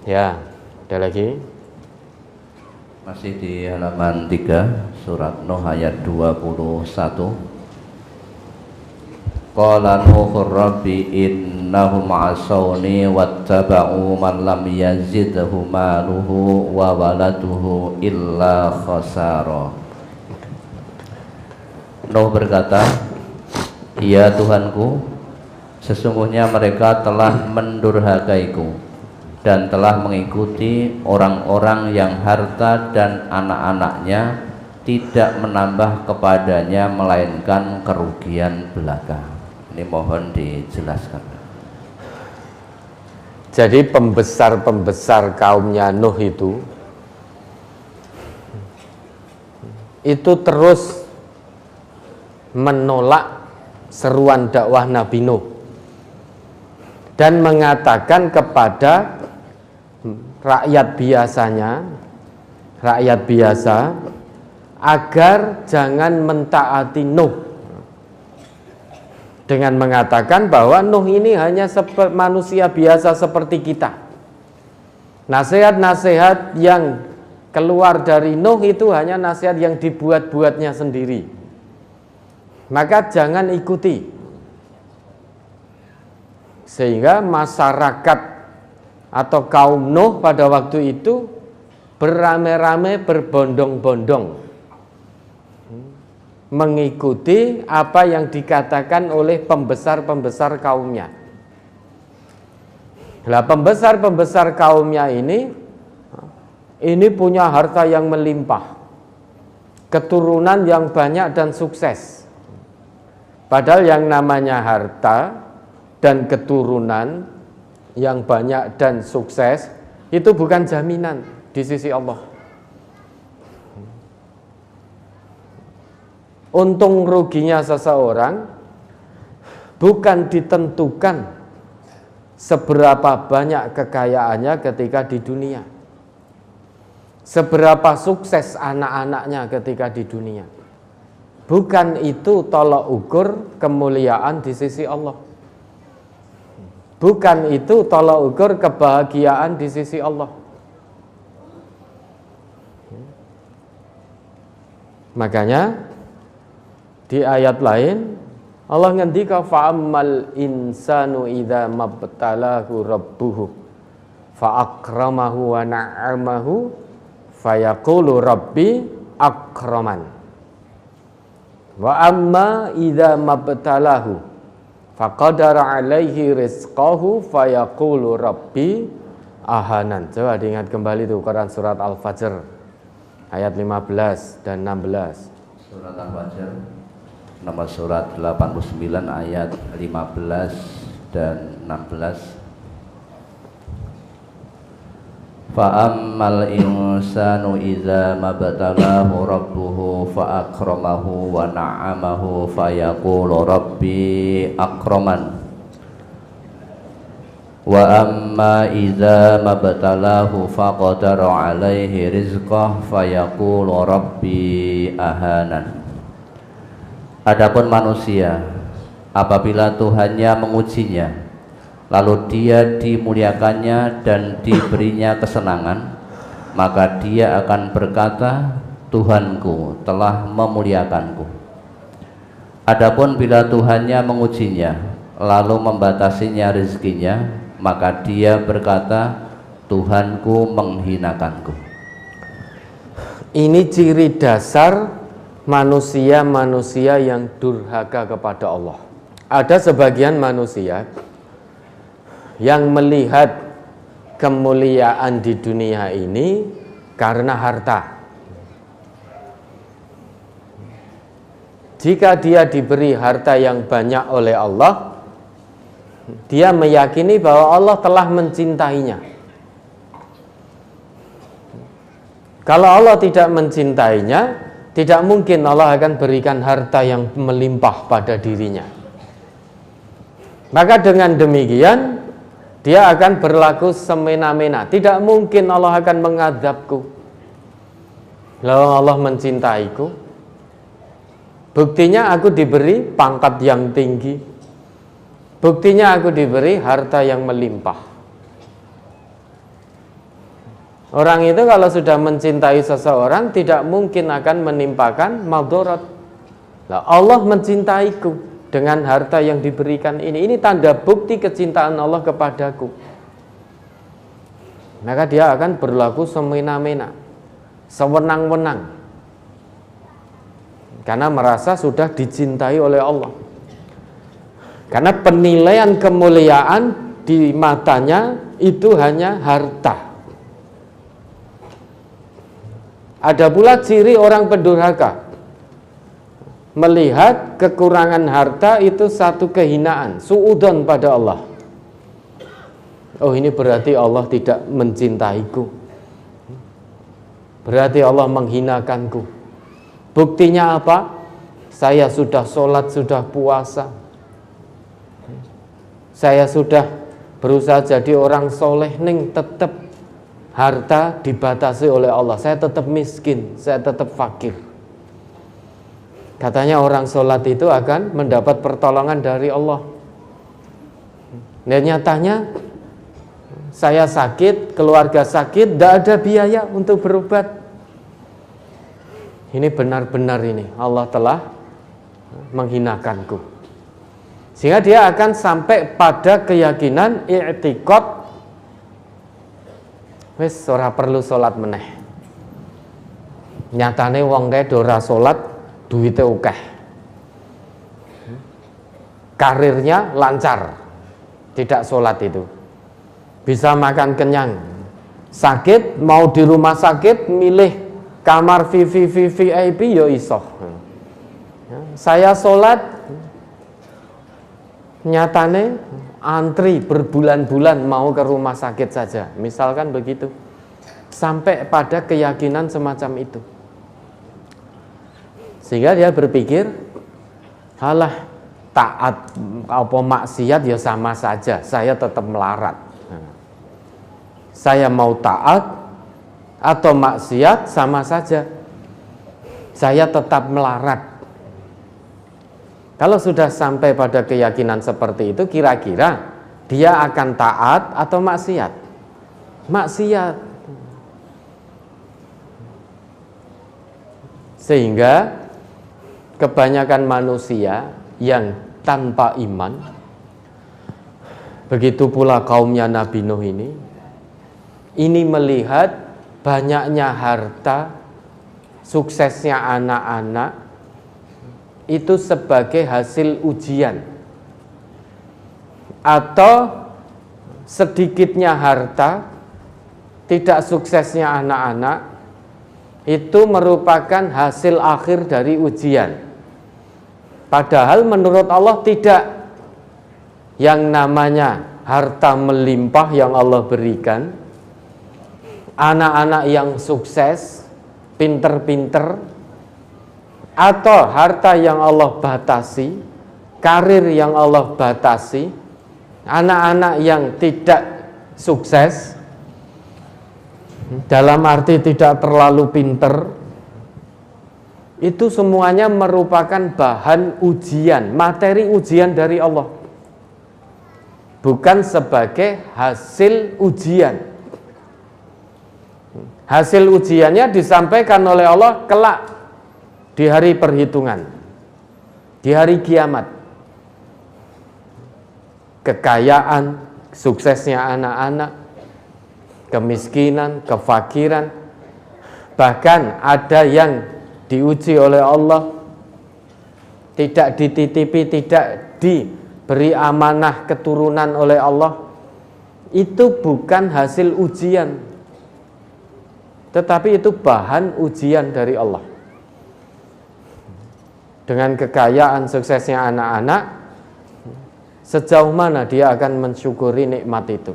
Ya, ada lagi. Masih di halaman 3 surat Nuh ayat 21. Qala Nuhur rabbi innahum asawni wattaba'u man lam yazidhu maluhu wa waladuhu illa khasara. Nuh berkata, "Ya Tuhanku, sesungguhnya mereka telah mendurhakaiku dan telah mengikuti orang-orang yang harta dan anak-anaknya tidak menambah kepadanya melainkan kerugian belaka." Ini mohon dijelaskan. Jadi pembesar-pembesar kaumnya Nuh itu terus menolak seruan dakwah Nabi Nuh dan mengatakan kepada rakyat biasa agar jangan mentaati Nuh, dengan mengatakan bahwa Nuh ini hanya manusia biasa seperti kita. Nasihat-nasihat yang keluar dari Nuh itu hanya nasihat yang dibuat-buatnya sendiri, maka jangan ikuti. Sehingga masyarakat atau kaum Nuh pada waktu itu beramai-ramai, berbondong-bondong mengikuti apa yang dikatakan oleh pembesar-pembesar kaumnya. Lah pembesar-pembesar kaumnya ini punya harta yang melimpah, keturunan yang banyak dan sukses. Padahal yang namanya harta dan keturunan yang banyak dan sukses itu bukan jaminan di sisi Allah. Untung ruginya seseorang bukan ditentukan seberapa banyak kekayaannya ketika di dunia, seberapa sukses anak-anaknya ketika di dunia. Bukan itu tolok ukur kemuliaan di sisi Allah. Bukan itu tolok ukur kebahagiaan di sisi Allah. Makanya di ayat lain Allah ngendika fa'ammal insanu idza mabtalahu rabbuhu fa'akramahu wa na'amahu fayaqulu rabbi akraman wa amma idza mabtalahu faqadara alaihi rizqahu fayaqulu rabbi ahanan. Coba diingat kembali tuh Quran surat Al-Fajr ayat 15 dan 16. Surat Al-Fajr nomor surat 89 ayat 15 dan 16. Fa'ammal insanu idza mabtalahu rabbuhu fa'akramahu wa na'amahu fayaqulu rabbi akraman wa amma idza mabtalahu faqadara alaihi rizqah fayaqulu rabbi ahanan. Adapun manusia, apabila Tuhannya mengujinya, lalu dia dimuliakannya dan diberinya kesenangan, maka dia akan berkata, Tuhanku telah memuliakanku. Adapun bila Tuhannya mengujinya, lalu membatasinya rezekinya, maka dia berkata, Tuhanku menghinakanku. Ini ciri dasar manusia-manusia yang durhaka kepada Allah. Ada sebagian manusia yang melihat kemuliaan di dunia ini karena harta. Jika dia diberi harta yang banyak oleh Allah, dia meyakini bahwa Allah telah mencintainya. Kalau Allah tidak mencintainya, tidak mungkin Allah akan berikan harta yang melimpah pada dirinya. Maka dengan demikian dia akan berlaku semena-mena. Tidak mungkin Allah akan mengadabku lalu Allah mencintaiku. Buktinya aku diberi pangkat yang tinggi, buktinya aku diberi harta yang melimpah. Orang itu kalau sudah mencintai seseorang tidak mungkin akan menimpakan madharat. Nah, Allah mencintaiku dengan harta yang diberikan ini. Ini tanda bukti kecintaan Allah kepadaku. Maka dia akan berlaku semena-mena, sewenang-wenang, karena merasa sudah dicintai oleh Allah. Karena penilaian kemuliaan di matanya itu hanya harta. Ada pula ciri orang pendurhaka, melihat kekurangan harta itu satu kehinaan, suudzon pada Allah. Oh, ini berarti Allah tidak mencintaiku, berarti Allah menghinakanku. Buktinya apa? Saya sudah sholat, sudah puasa, saya sudah berusaha jadi orang soleh, ning tetap harta dibatasi oleh Allah. Saya tetap miskin, saya tetap fakir. Katanya orang sholat itu akan mendapat pertolongan dari Allah. Dan nyatanya saya sakit, keluarga sakit, tidak ada biaya untuk berobat. Ini benar-benar ini Allah telah menghinakanku. Sehingga dia akan sampai pada keyakinan i'tiqad, wis ora perlu sholat meneh. Nyatane wong kae ora sholat, duwite akeh, karirnya lancar, tidak sholat itu bisa makan kenyang. Sakit mau di rumah sakit milih kamar VIP ya iso. Saya sholat, nyatane antri berbulan-bulan mau ke rumah sakit saja, misalkan begitu, sampai pada keyakinan semacam itu. Sehingga dia berpikir, halah, taat apa maksiat ya sama saja, saya tetap melarat. Saya mau taat atau maksiat sama saja, saya tetap melarat. Kalau sudah sampai pada keyakinan seperti itu, kira-kira dia akan taat atau maksiat? Maksiat. Sehingga kebanyakan manusia yang tanpa iman, begitu pula kaumnya Nabi Nuh ini melihat banyaknya harta, suksesnya anak-anak, itu sebagai hasil ujian, atau sedikitnya harta, tidak suksesnya anak-anak, itu merupakan hasil akhir dari ujian. Padahal menurut Allah tidak. Yang namanya harta melimpah yang Allah berikan, anak-anak yang sukses, pinter-pinter, atau harta yang Allah batasi, karir yang Allah batasi, anak-anak yang tidak sukses, dalam arti tidak terlalu pinter, itu semuanya merupakan bahan ujian, materi ujian dari Allah, bukan sebagai hasil ujian. Hasil ujiannya disampaikan oleh Allah kelak di hari perhitungan, di hari kiamat. Kekayaan, suksesnya anak-anak, kemiskinan, kefakiran, bahkan ada yang diuji oleh Allah, tidak dititipi, tidak diberi amanah keturunan oleh Allah. Itu bukan hasil ujian, tetapi itu bahan ujian dari Allah. Dengan kekayaan, suksesnya anak-anak, sejauh mana dia akan mensyukuri nikmat itu,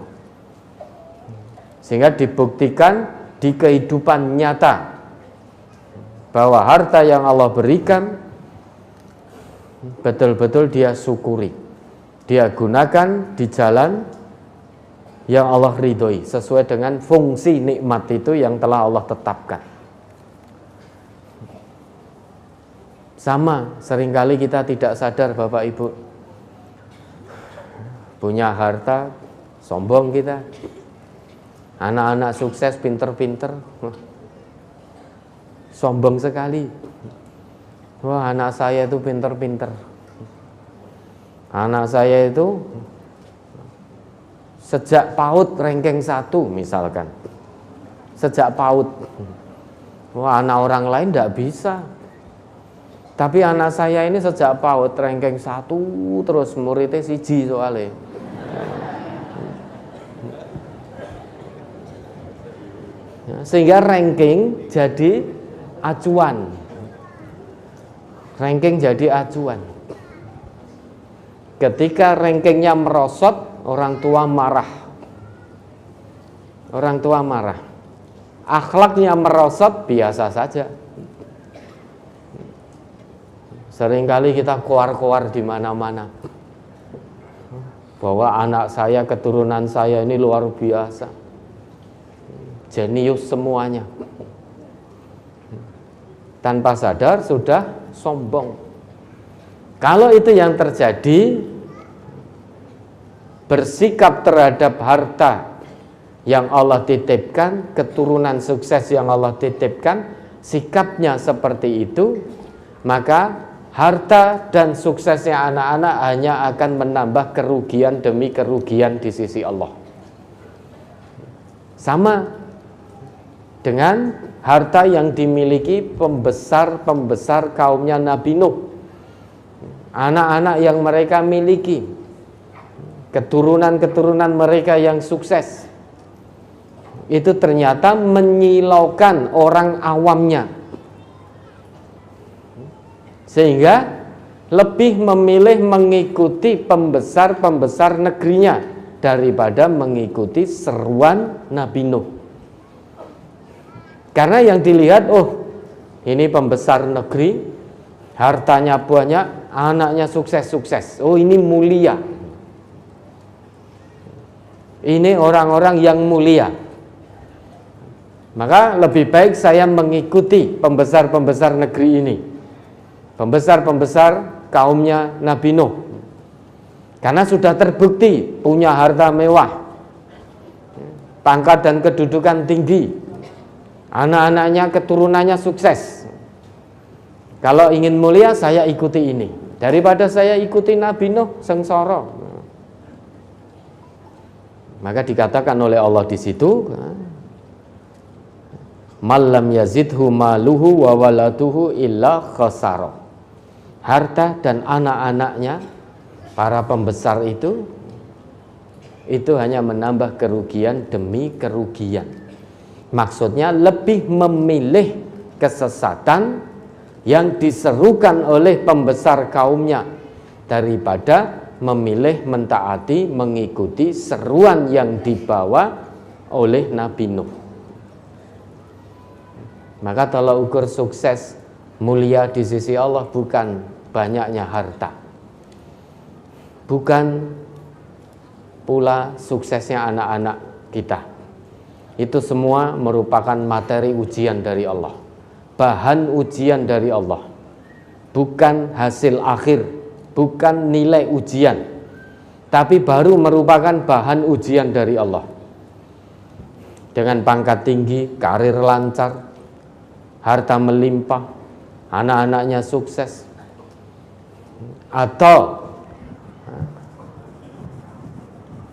sehingga dibuktikan di kehidupan nyata bahwa harta yang Allah berikan betul-betul dia syukuri, dia gunakan di jalan yang Allah ridhoi, sesuai dengan fungsi nikmat itu yang telah Allah tetapkan. Sama, seringkali kita tidak sadar Bapak Ibu, punya harta, sombong kita, Anak-anak sukses, pinter-pinter, sombong sekali. Wah, anak saya itu pinter-pinter. Anak saya itu sejak PAUD ranking 1 misalkan. Sejak PAUD. Wah, anak orang lain tidak bisa. Tapi anak saya ini sejak PAUD ranking 1 terus, muridnya siji soalnya. Sehingga ranking jadi acuan. Ranking jadi acuan. Ketika rankingnya merosot, orang tua marah. Orang tua marah. Akhlaknya merosot, biasa saja. Seringkali kita keluar-keluar di mana-mana bahwa anak saya, keturunan saya ini luar biasa, jenius semuanya. Tanpa sadar sudah sombong. Kalau itu yang terjadi, bersikap terhadap harta yang Allah titipkan, keturunan sukses yang Allah titipkan, sikapnya seperti itu, maka harta dan suksesnya anak-anak hanya akan menambah kerugian demi kerugian di sisi Allah. Sama dengan harta yang dimiliki pembesar-pembesar kaumnya Nabi Nuh. Anak-anak yang mereka miliki, keturunan-keturunan mereka yang sukses, itu ternyata menyilaukan orang awamnya, sehingga lebih memilih mengikuti pembesar-pembesar negerinya daripada mengikuti seruan Nabi Nuh. Karena yang dilihat, oh ini pembesar negeri, hartanya banyak, anaknya sukses-sukses, oh ini mulia, ini orang-orang yang mulia, maka lebih baik saya mengikuti pembesar-pembesar negeri ini, pembesar-pembesar kaumnya Nabi Nuh, karena sudah terbukti punya harta mewah, pangkat dan kedudukan tinggi, anak-anaknya keturunannya sukses. Kalau ingin mulia, saya ikuti ini daripada saya ikuti Nabi Nuh sengsara. Maka dikatakan oleh Allah di situ, malam yazidhu maluhu wa waladuhu illa khasara. Harta dan anak-anaknya para pembesar itu hanya menambah kerugian demi kerugian. Maksudnya lebih memilih kesesatan yang diserukan oleh pembesar kaumnya daripada memilih mentaati mengikuti seruan yang dibawa oleh Nabi Nuh. Maka tolak ukur sukses mulia di sisi Allah bukan banyaknya harta, bukan pula suksesnya anak-anak kita. Itu semua merupakan materi ujian dari Allah, bahan ujian dari Allah, bukan hasil akhir, bukan nilai ujian, tapi baru merupakan bahan ujian dari Allah. Dengan pangkat tinggi, karir lancar, harta melimpah, anak-anaknya sukses, atau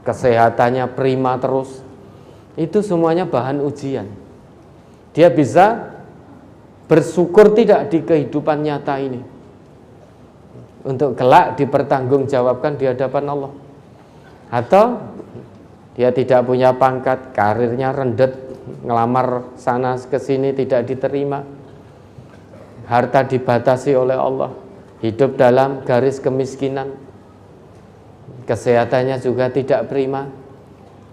kesehatannya prima terus, itu semuanya bahan ujian. Dia bisa bersyukur tidak di kehidupan nyata ini, untuk kelak dipertanggungjawabkan di hadapan Allah. Atau dia tidak punya pangkat, karirnya rendet, ngelamar sana ke sini tidak diterima, harta dibatasi oleh Allah, hidup dalam garis kemiskinan, kesehatannya juga tidak prima.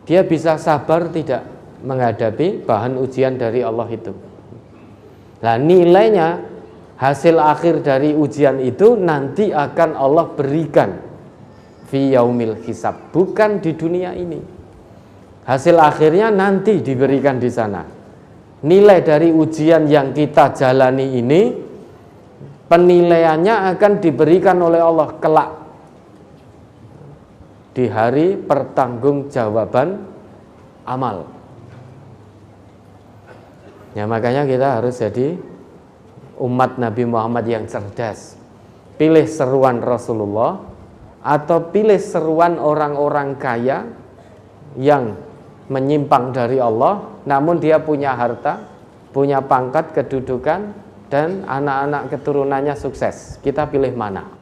Dia bisa sabar tidak menghadapi bahan ujian dari Allah itu. Nah, nilainya, hasil akhir dari ujian itu nanti akan Allah berikan fi yaumil hisab, bukan di dunia ini. Hasil akhirnya nanti diberikan di sana. Nilai dari ujian yang kita jalani ini, penilaiannya akan diberikan oleh Allah kelak di hari pertanggungjawaban amal. Ya makanya kita harus jadi umat Nabi Muhammad yang cerdas. Pilih seruan Rasulullah atau pilih seruan orang-orang kaya yang menyimpang dari Allah, namun dia punya harta, punya pangkat, kedudukan, dan anak-anak keturunannya sukses. Kita pilih mana?